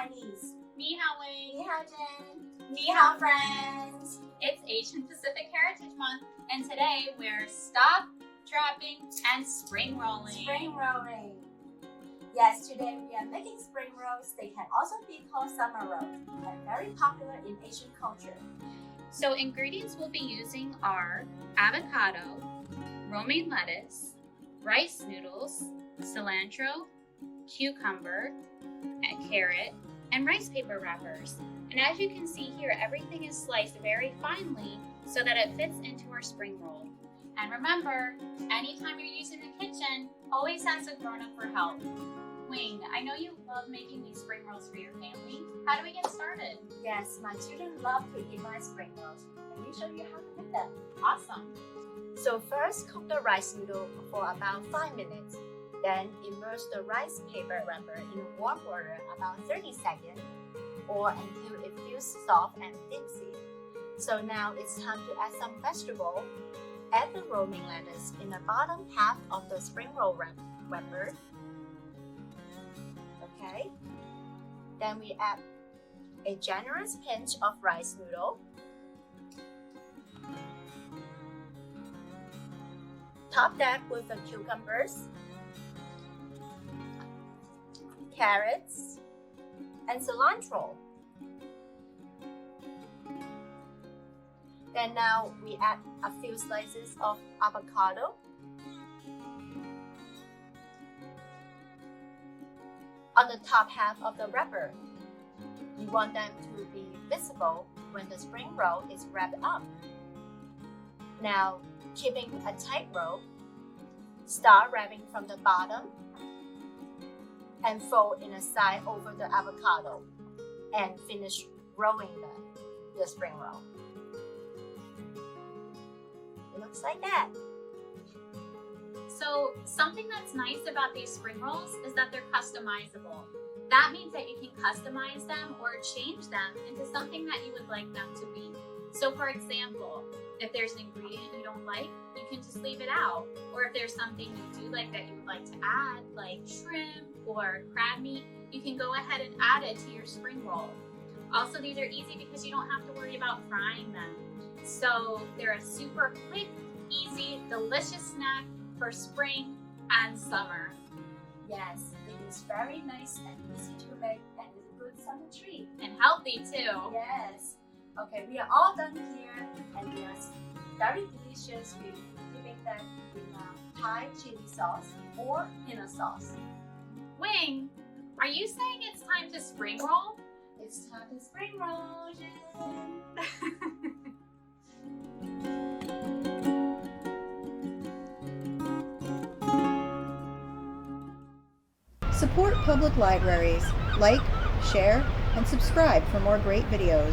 Chinese. Ni hao Wei. Ni hao Jen. Ni hao friends. It's Asian Pacific Heritage Month, and today we're stop, dropping, and spring rolling. Spring rolling. Yes, today we are making spring rolls. They can also be called summer rolls and very popular in Asian culture. So ingredients we'll be using are avocado, romaine lettuce, rice noodles, cilantro, cucumber, a carrot, and rice paper wrappers. And as you can see here, everything is sliced very finely so that it fits into our spring roll. And remember, anytime you're using the kitchen, always ask a grown-up for help. Wing, I know you love making these spring rolls for your family. How do we get started? Yes, my children love to eat my spring rolls. Let me show you how to make them. Awesome. So first, cook the rice noodle for about 5 minutes. Then immerse the rice paper wrapper in warm water about 30 seconds or until it feels soft and fixy. So now it's time to add some vegetable. Add the romaine lettuce in the bottom half of the spring roll wrapper. Okay. Then we add a generous pinch of rice noodle. Top that with the cucumbers, carrots, and cilantro. Then now we add a few slices of avocado. On the top half of the wrapper, you want them to be visible when the spring roll is wrapped up. Now, keeping a tight roll, start wrapping from the bottom and fold in a side over the avocado and finish rolling the spring roll. It looks like that. So something that's nice about these spring rolls is that they're customizable. That means that you can customize them or change them into something that you would like them to be. So for example, if there's an ingredient you don't like, you can just leave it out. Or if there's something you do like that you would like to add, like shrimp or crab meat, you can go ahead and add it to your spring roll. Also, these are easy because you don't have to worry about frying them. So they're a super quick, easy, delicious snack for spring and summer. Yes, it is very nice and easy to make and it's a good summer treat. And healthy too. Yes. Okay, we are all done here and they are very delicious. We're dipping them in Thai chili sauce or peanut sauce. Wing, are you saying it's time to spring roll? It's time to spring roll, Jen. Support public libraries. Like, share, and subscribe for more great videos.